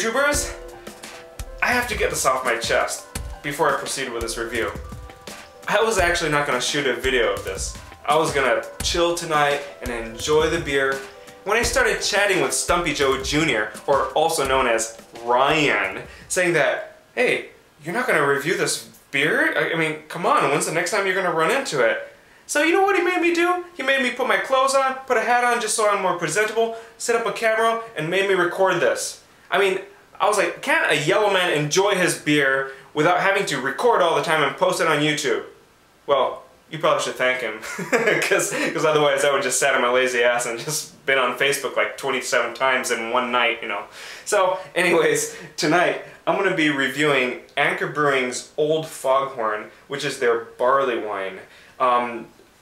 YouTubers, I have to get this off my chest before I proceed with this review. I was actually not going to shoot a video of this. I was going to chill tonight and enjoy the beer. When I started chatting with Stumpy Joe Jr., or also known as Ryan, saying that, hey, you're not going to review this beer? I mean, come on, when's the next time you're going to run into it? So you know what he made me do? He made me put my clothes on, put a hat on just so I'm more presentable, set up a camera, and made me record this. I mean, I was like, can't a yellow man enjoy his beer without having to record all the time and post it on YouTube? Well, you probably should thank him, because otherwise I would just sat on my lazy ass and just been on Facebook like 27 times in one night, you know. So, anyways, tonight I'm going to be reviewing Anchor Brewing's Old Foghorn, which is their barley wine.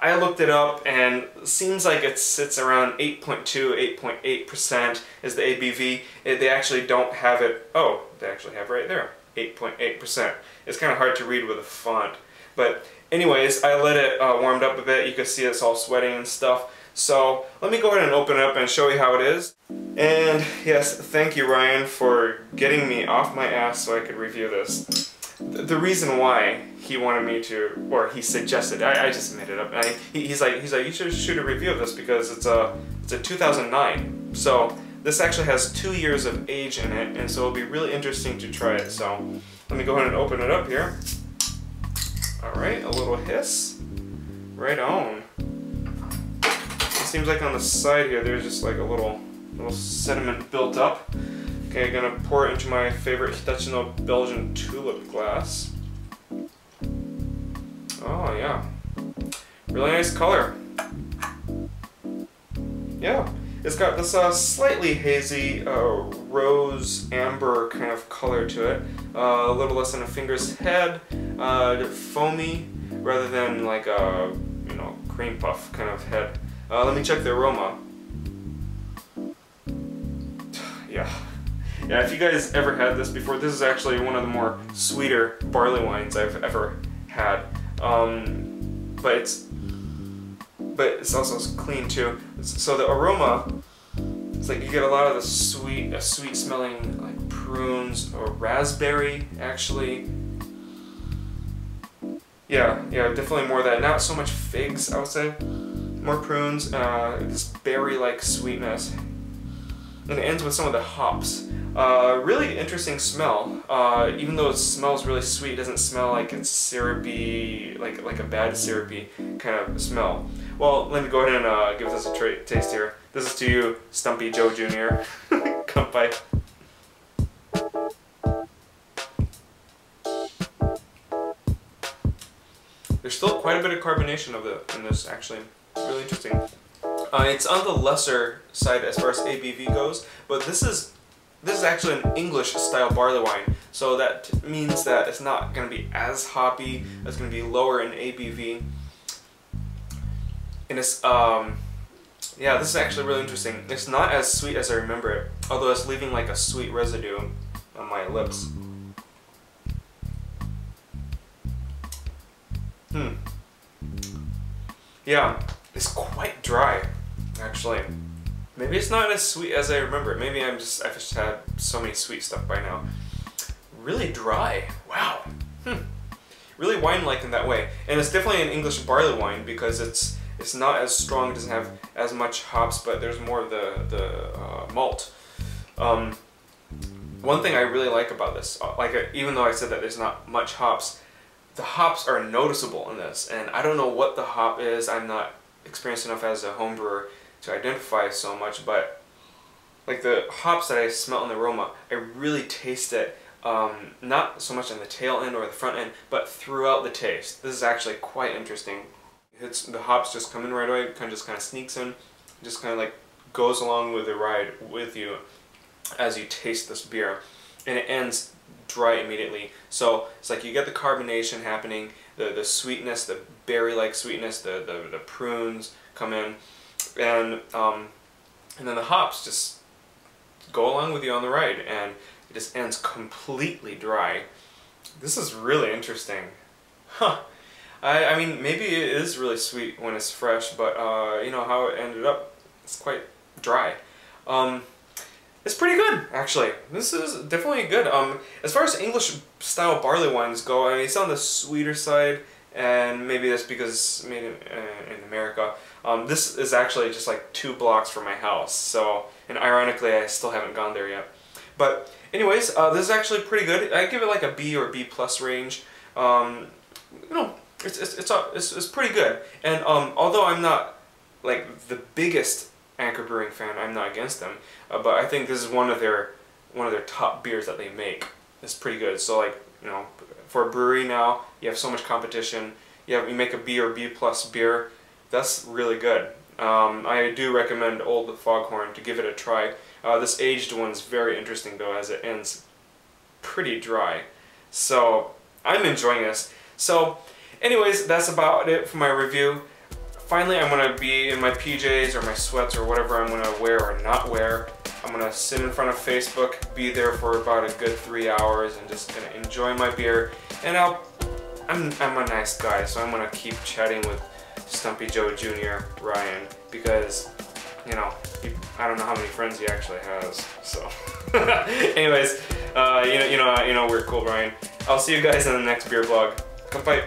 I looked it up and it seems like it sits around 8.2, 8.8% is the ABV. They actually don't have it, oh, they actually have it right there, 8.8%. It's kind of hard to read with a font. But anyways, I let it warmed up a bit. You can see it's all sweating and stuff. So let me go ahead and open it up and show you how it is. And yes, thank you Ryan for getting me off my ass so I could review this. The reason why he wanted me to, or he suggested, I just made it up. He's like, you should shoot a review of this because it's a 2009. So this actually has 2 years of age in it, and so it'll be really interesting to try it. So let me go ahead and open it up here. Alright, a little hiss. Right on. It seems like on the side here there's just like a little sediment built up. Okay, I'm gonna pour it into my favorite Hitachino Belgian tulip glass. Oh yeah, really nice color. Yeah, it's got this slightly hazy rose amber kind of color to it. A little less than a finger's head, foamy rather than like a cream puff kind of head. Let me check the aroma. Yeah, if you guys ever had this before, this is actually one of the more sweeter barley wines I've ever had. But it's also clean too. So the aroma, it's like you get a lot of the sweet smelling like prunes or raspberry actually. Yeah, definitely more of that. Not so much figs, I would say. More prunes, this berry-like sweetness. And it ends with some of the hops. Really interesting smell. Even though it smells really sweet, it doesn't smell like it's syrupy, like a bad syrupy kind of smell. Well, let me go ahead and give this a taste here. This is to you, Stumpy Joe Jr. Come by. There's still quite a bit of carbonation in this actually. Really interesting. It's on the lesser side as far as ABV goes, but this is actually an English style barley wine, so that means that it's not going to be as hoppy. It's going to be lower in ABV. And it's yeah, this is actually really interesting. It's not as sweet as I remember it, although it's leaving like a sweet residue on my lips. Yeah, it's quite dry, actually. Maybe it's not as sweet as I remember. Maybe I've just had so many sweet stuff by now. Really dry. Wow. Really wine-like in that way. And it's definitely an English barley wine because it's not as strong. It doesn't have as much hops, but there's more of the malt. One thing I really like about this, even though I said that there's not much hops, the hops are noticeable in this, and I don't know what the hop is. I'm not experienced enough as a home brewer to identify so much, but like the hops that I smell in the aroma, I really taste it, not so much on the tail end or the front end, but throughout the taste. This is actually quite interesting. The hops just come in right away, kind of sneaks in, just kind of like goes along with the ride with you as you taste this beer, and it ends dry immediately. So it's like you get the carbonation happening, the sweetness, the berry-like sweetness, the prunes come in, and then the hops just go along with you on the ride, and it just ends completely dry. This is really interesting. Huh. I mean, maybe it is really sweet when it's fresh, but you know how it ended up, it's quite dry. It's pretty good, actually. This is definitely good. As far as English style barley wines go, I mean, it's on the sweeter side, and maybe that's because it's made in America. This is actually just like 2 blocks from my house, so, and ironically, I still haven't gone there yet. But anyways, this is actually pretty good. I give it like a B or B plus range. You know, it's pretty good. And although I'm not like the biggest Anchor Brewing fan, I'm not against them. But I think this is one of their top beers that they make. It's pretty good. So like, you know, for a brewery now, you have so much competition. You make a B or B plus beer. That's really good. I do recommend Old Foghorn to give it a try. This aged one's very interesting though, as it ends pretty dry. So I'm enjoying this. So anyways, that's about it for my review. Finally, I'm going to be in my PJs or my sweats or whatever I'm going to wear or not wear. I'm going to sit in front of Facebook, be there for about a good 3 hours, and just going to enjoy my beer. And I'm a nice guy, so I'm going to keep chatting with Stumpy Joe Jr., Ryan, because, you know, I don't know how many friends he actually has. So, anyways, you know, we're cool, Ryan. I'll see you guys in the next beer vlog. Come fight.